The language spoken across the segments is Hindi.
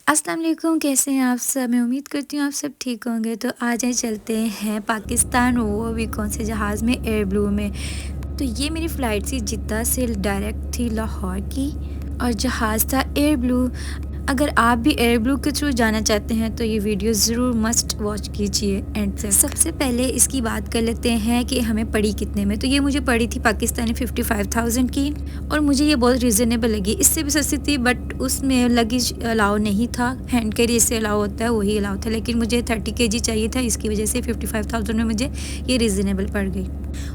अस्सलाम वालेकुम, कैसे हैं आप सब? मैं उम्मीद करती हूँ आप सब ठीक होंगे। तो आज चलते हैं पाकिस्तान, वो भी कौन से जहाज़ में, एयर ब्लू में। तो ये मेरी फ़्लाइट थी जिद्दा से डायरेक्ट थी लाहौर की, और जहाज़ था एयर ब्लू। अगर आप भी एयर ब्लू के थ्रू जाना चाहते हैं तो ये वीडियो ज़रूर मस्ट वॉच कीजिए एंड तक। सबसे पहले इसकी बात कर लेते हैं कि हमें पड़ी कितने में। तो ये मुझे पड़ी थी पाकिस्तानी 55,000 की, और मुझे ये बहुत रीज़नेबल लगी। इससे भी सस्ती थी बट उसमें लगेज अलाउ नहीं था। हैंड कैरी इससे अलाउ होता है, वही अलाउ था, लेकिन मुझे 30 kg चाहिए था, इसकी वजह से 55,000 में मुझे ये रीज़नेबल पड़ गई।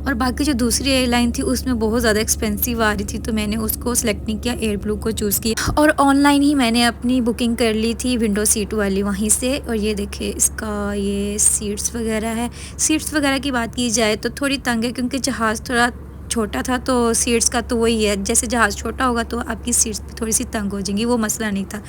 और बाकी जो दूसरी एयरलाइन थी उसमें बहुत ज़्यादा एक्सपेंसिव आ रही थी, तो मैंने उसको सेलेक्ट नहीं किया, एयर ब्लू को चूज़ किया। और ऑनलाइन ही मैंने अपनी बुकिंग कर ली थी, विंडो सीट वाली वहीं से। और ये देखिए इसका ये सीट्स वगैरह है। सीट्स वगैरह की बात की जाए तो थोड़ी तंग है, क्योंकि जहाज़ थोड़ा छोटा था, तो सीट्स का तो वही है, जैसे जहाज़ छोटा होगा तो आपकी सीट्स थोड़ी सी तंग हो जाएंगी, वो मसला नहीं था।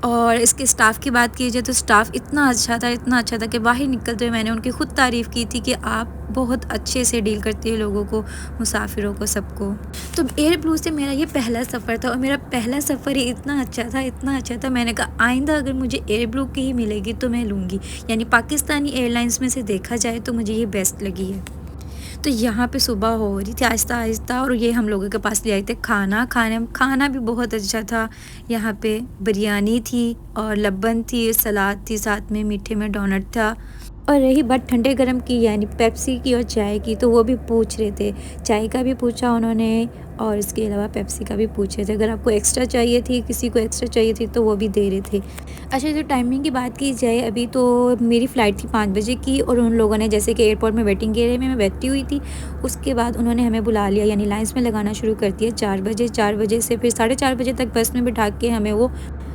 और इसके स्टाफ़ की बात की जाए तो स्टाफ़ इतना अच्छा था कि बाहर निकलते हुए मैंने उनकी ख़ुद तारीफ़ की थी कि आप बहुत अच्छे से डील करते हो लोगों को, मुसाफिरों को, सबको। तो एयर ब्लू से मेरा ये पहला सफ़र था, और मेरा पहला सफ़र ही इतना अच्छा था। मैंने कहा आइंदा अगर मुझे एयर ब्लू की ही मिलेगी तो मैं लूँगी। यानी पाकिस्तानी एयरलाइंस में से देखा जाए तो मुझे ये बेस्ट लगी है। तो यहाँ पे सुबह हो रही थी आहिस्ता, और ये हम लोगों के पास ले आए थे खाना भी बहुत अच्छा था। यहाँ पे बिरयानी थी और लब्बन थी, सलाद थी, साथ में मीठे में डोनट था। और रही बात ठंडे गर्म की, यानी पेप्सी की और चाय की, तो वो भी पूछ रहे थे। चाय का भी पूछा उन्होंने, और इसके अलावा पेप्सी का भी पूछ रहे थे। अगर आपको एक्स्ट्रा चाहिए थी, किसी को एक्स्ट्रा चाहिए थी, तो वो भी दे रहे थे। अच्छा, तो टाइमिंग की बात की जाए, अभी तो मेरी फ़्लाइट थी 5 बजे की, और उन लोगों ने, जैसे कि एयरपोर्ट में वेटिंग एरिया में मैं बैठी हुई थी, उसके बाद उन्होंने हमें बुला लिया, यानी लाइन्स में लगाना शुरू कर दिया 4 बजे। 4 बजे से फिर 4:30 बजे तक बस में बिठा के हमें वो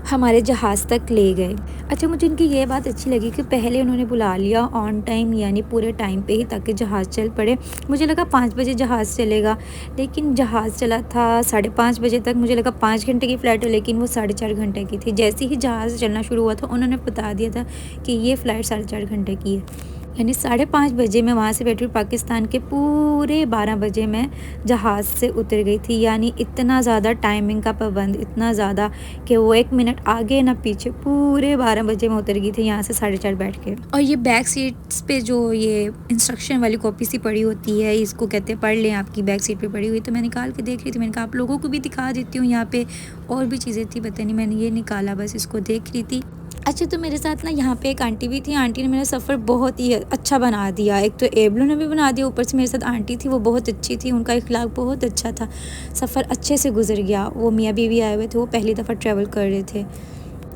हमारे जहाज़ तक ले गए। अच्छा, मुझे इनकी ये बात अच्छी लगी कि पहले उन्होंने बुला लिया ऑन टाइम, यानी पूरे टाइम पे ही, ताकि जहाज़ चल पड़े। मुझे लगा 5 बजे जहाज़ चलेगा, लेकिन जहाज़ चला था 5:30 बजे तक। मुझे लगा 5 घंटे की फ़्लाइट है, लेकिन वो 4.5 घंटे की थी। जैसे ही जहाज़ चलना शुरू हुआ था उन्होंने बता दिया था कि ये फ़्लाइट 4.5 घंटे की है। यानी 5:30 बजे मैं वहाँ से बैठी, पाकिस्तान के पूरे 12 बजे मैं जहाज़ से उतर गई थी। यानी इतना ज़्यादा टाइमिंग का पाबंद, इतना ज़्यादा कि वो 1 मिनट आगे ना पीछे, पूरे 12 बजे मैं उतर गई थी यहाँ से 4:30 बैठ के। और ये बैक सीट्स पे जो ये इंस्ट्रक्शन वाली कॉपी सी पड़ी होती है, इसको कहते हैं पढ़ लें, आपकी बैक सीट पे पड़ी हुई। तो मैं निकाल के देख रही थी, मैंने कहा आप लोगों को भी दिखा देती हूँ। यहाँ पे और भी चीज़ें थी, पता नहीं, मैंने ये निकाला, बस इसको देख रही थी। अच्छा, तो मेरे साथ ना यहाँ पे एक आंटी भी थी। आंटी ने मेरा सफ़र बहुत ही अच्छा बना दिया। एक तो एयर ब्लू ने भी बना दिया, ऊपर से मेरे साथ आंटी थी, वो बहुत अच्छी थी, उनका इखलाक बहुत अच्छा था। सफ़र अच्छे से गुजर गया। वो मियाँ बीवी आए हुए थे, वो पहली दफ़ा ट्रैवल कर रहे थे।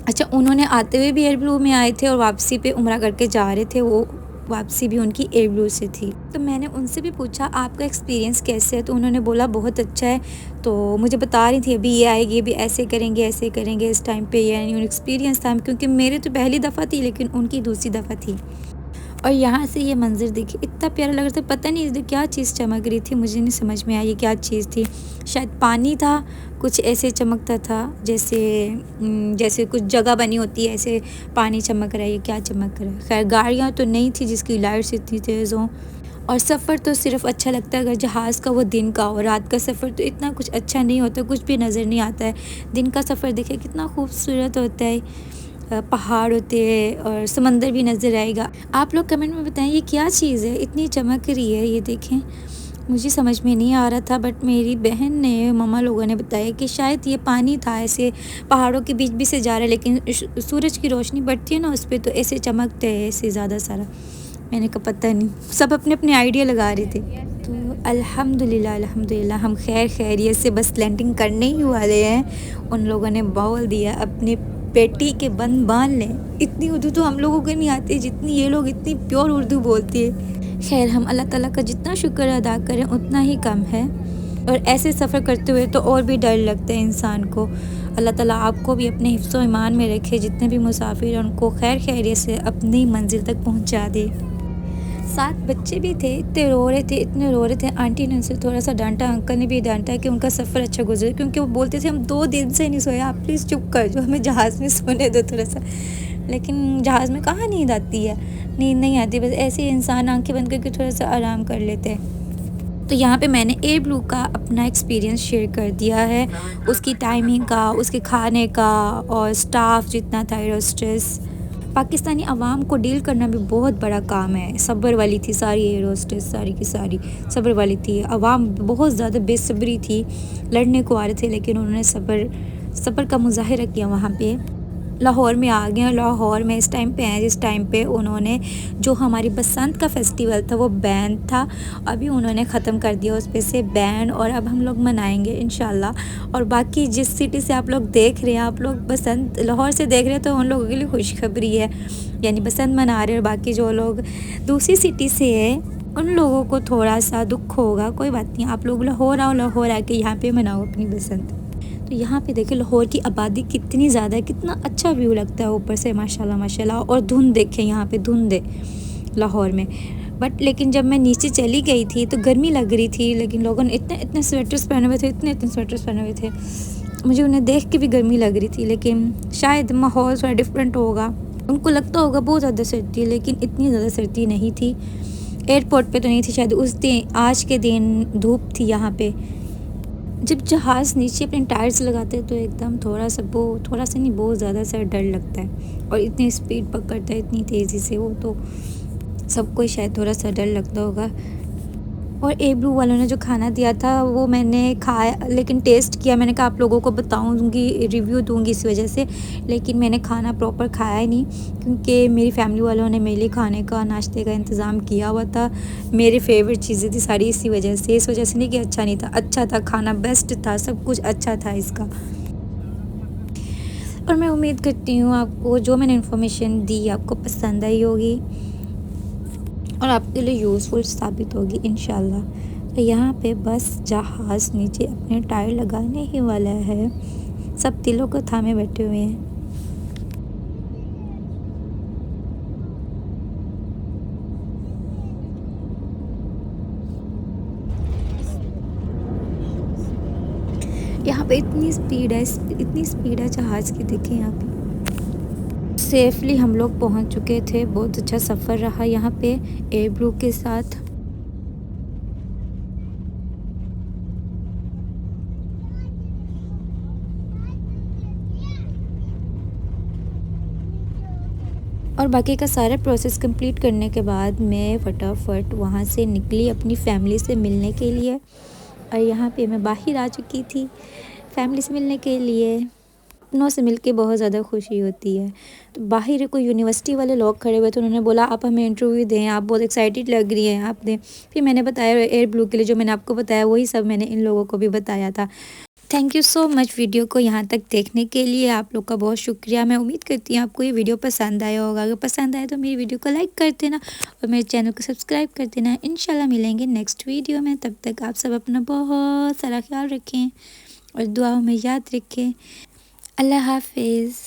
अच्छा, उन्होंने आते हुए भी एयर ब्लू में आए थे, और वापसी पे उम्रा करके जा रहे थे, वो वापसी भी उनकी एयर ब्लू से थी। तो मैंने उनसे भी पूछा आपका एक्सपीरियंस कैसे है, तो उन्होंने बोला बहुत अच्छा है। तो मुझे बता रही थी अभी ये आएगी, अभी ऐसे करेंगे इस टाइम पे, यानी एक्सपीरियंस था, क्योंकि मेरे तो पहली दफ़ा थी लेकिन उनकी दूसरी दफ़ा थी। और यहाँ से ये मंज़र देखिए, इतना प्यारा लग रहा था। पता नहीं इधर क्या चीज़ चमक रही थी, मुझे नहीं समझ में आई ये क्या चीज़ थी। शायद पानी था, कुछ ऐसे चमकता था, जैसे कुछ जगह बनी होती है, ऐसे पानी चमक रहा है। ये क्या चमक रहा है? खैर, गाड़ियाँ तो नहीं थी जिसकी लाइट्स इतनी तेज़ हों। और सफ़र तो सिर्फ़ अच्छा लगता है अगर जहाज़ का वो दिन का हो। रात का सफ़र तो इतना कुछ अच्छा नहीं होता, कुछ भी नज़र नहीं आता है। दिन का सफ़र देखिए कितना खूबसूरत होता है। पहाड़ होते हैं और समंदर भी नज़र आएगा। आप लोग कमेंट में बताएं ये क्या चीज़ है, इतनी चमक रही है, ये देखें। मुझे समझ में नहीं आ रहा था, बट मेरी बहन ने, मम्मा लोगों ने बताया कि शायद ये पानी था, ऐसे पहाड़ों के बीच से जा रहा है, लेकिन सूरज की रोशनी पड़ती है ना उस पर, तो ऐसे चमकते हैं ऐसे ज़्यादा सारा। मैंने कहा पता नहीं, सब अपने अपने आइडिया लगा रहे थे। तो अल्हम्दुलिल्लाह हम खैरियत से बस लैंडिंग करने ही वाले हैं। उन लोगों ने बोल दिया अपने पेटी के बंद बांध लें। इतनी उर्दू तो हम लोगों को नहीं आती जितनी ये लोग इतनी प्योर उर्दू बोलती है। खैर, हम अल्लाह ताला का जितना शुक्र अदा करें उतना ही कम है। और ऐसे सफ़र करते हुए तो और भी डर लगता है इंसान को। अल्लाह ताला आपको भी अपने हिफ्ज़ व ईमान में रखे, जितने भी मुसाफिर हैं उनको खैरियत से अपनी मंजिल तक पहुंचा दे। 7 बच्चे भी थे, इतने रो रहे थे। आंटी ने उनसे थोड़ा सा डांटा, अंकल ने भी डांटा कि उनका सफ़र अच्छा गुजरे, क्योंकि वो बोलते थे हम 2 दिन से नहीं सोए, आप प्लीज़ चुप कर जो, हमें जहाज़ में सोने दो थोड़ा सा। लेकिन जहाज़ में कहाँ नींद आती है, नींद नहीं आती, बस ऐसे ही इंसान आंखें बंद करके थोड़ा सा आराम कर लेते हैं। तो यहाँ पे मैंने एयर ब्लू का अपना एक्सपीरियंस शेयर कर दिया है, उसकी टाइमिंग का, उसके खाने का और स्टाफ जितना था, एयर होस्टेस। पाकिस्तानी अवाम को डील करना भी बहुत बड़ा काम है। सब्र वाली थी सारी एयर होस्टेस, सारी की सारी सब्र वाली थी। अवाम बहुत ज़्यादा बेसब्री थी, लड़ने को आ रहे थे, लेकिन उन्होंने सब्र सब्र का मुजाहिरा किया। वहाँ पे लाहौर में आ गए हैं। लाहौर में इस टाइम पे हैं जिस टाइम पे उन्होंने जो हमारी बसंत का फेस्टिवल था वो बैन था, अभी उन्होंने ख़त्म कर दिया उस पे से बैन, और अब हम लोग मनाएंगे इंशाल्लाह। और बाकी जिस सिटी से आप लोग देख रहे हैं, आप लोग बसंत लाहौर से देख रहे हैं, तो उन लोगों के लिए खुशखबरी है, यानी बसंत मना रहे हैं। और बाकी जो लोग दूसरी सिटी से है उन लोगों को थोड़ा सा दुख होगा, कोई बात नहीं। आप लोग लाहौर आओ, लाहौर आके यहाँ पे मनाओ अपनी बसंत। तो यहाँ पे देखिए लाहौर की आबादी कितनी ज़्यादा है, कितना अच्छा व्यू लगता है ऊपर से, माशाल्लाह माशाल्लाह। और धुंध देखें, यहाँ पे धुंध है लाहौर में। बट लेकिन जब मैं नीचे चली गई थी तो गर्मी लग रही थी, लेकिन लोगों ने इतने इतने स्वेटर्स पहने हुए थे, इतने इतने स्वेटर्स पहने हुए थे, मुझे उन्हें देख के भी गर्मी लग रही थी। लेकिन शायद माहौल थोड़ा डिफरेंट होगा, उनको लगता होगा बहुत ज़्यादा सर्दी, लेकिन इतनी ज़्यादा सर्दी नहीं थी। एयरपोर्ट पे तो नहीं थी शायद उस दिन, आज के दिन धूप थी यहाँ पे। जब जहाज़ नीचे अपने टायर्स लगाते हैं तो एकदम थोड़ा सा नहीं, बहुत ज़्यादा सा डर लगता है। और इतनी स्पीड पकड़ता है इतनी तेज़ी से वो, तो सबको शायद थोड़ा सा डर लगता होगा। और ए ब्लू वालों ने जो खाना दिया था वो मैंने खाया, लेकिन टेस्ट किया। मैंने कहा आप लोगों को बताऊंगी, रिव्यू दूंगी इस वजह से, लेकिन मैंने खाना प्रॉपर खाया ही नहीं, क्योंकि मेरी फैमिली वालों ने मेरे लिए खाने का, नाश्ते का इंतज़ाम किया हुआ था। मेरी फेवरेट चीज़ें थी सारी, इसी वजह से, इस वजह से नहीं कि अच्छा नहीं था, अच्छा था खाना, बेस्ट था, सब कुछ अच्छा था इसका। और मैं उम्मीद करती हूँ आपको जो मैंने इन्फॉर्मेशन दी आपको पसंद आई होगी और आपके लिए यूज़फुल साबित होगी इंशाल्लाह। तो यहाँ पे बस जहाज़ नीचे अपने टायर लगाने ही वाला है, सब दिलों को थामे बैठे हुए हैं। यहाँ पे इतनी स्पीड है जहाज़ की, देखें यहाँ पे। सेफली हम लोग पहुँच चुके थे, बहुत अच्छा सफ़र रहा यहाँ पे एयर ब्लू के साथ। और बाकी का सारा प्रोसेस कंप्लीट करने के बाद मैं फटाफट वहाँ से निकली अपनी फ़ैमिली से मिलने के लिए। और यहाँ पे मैं बाहर आ चुकी थी फैमिली से मिलने के लिए। अपनों से मिलके बहुत ज़्यादा खुशी होती है। तो बाहर कोई यूनिवर्सिटी वाले लोग खड़े हुए थे, उन्होंने बोला आप हमें इंटरव्यू दें, आप बहुत एक्साइटेड लग रही हैं, आप दें। फिर मैंने बताया एयर ब्लू के लिए, जो मैंने आपको बताया वही सब मैंने इन लोगों को भी बताया था। Thank you so much video को यहाँ तक देखने के लिए, आप लोग का बहुत शुक्रिया। मैं उम्मीद करती हूँ आपको ये वीडियो पसंद आया होगा। अगर पसंद आए तो मेरी वीडियो को लाइक कर देना और मेरे चैनल को सब्सक्राइब कर देना। इंशाल्लाह मिलेंगे नेक्स्ट वीडियो में, तब तक आप सब अपना बहुत सारा ख्याल रखें और दुआओं में याद रखें। अल्लाह हाफिज़।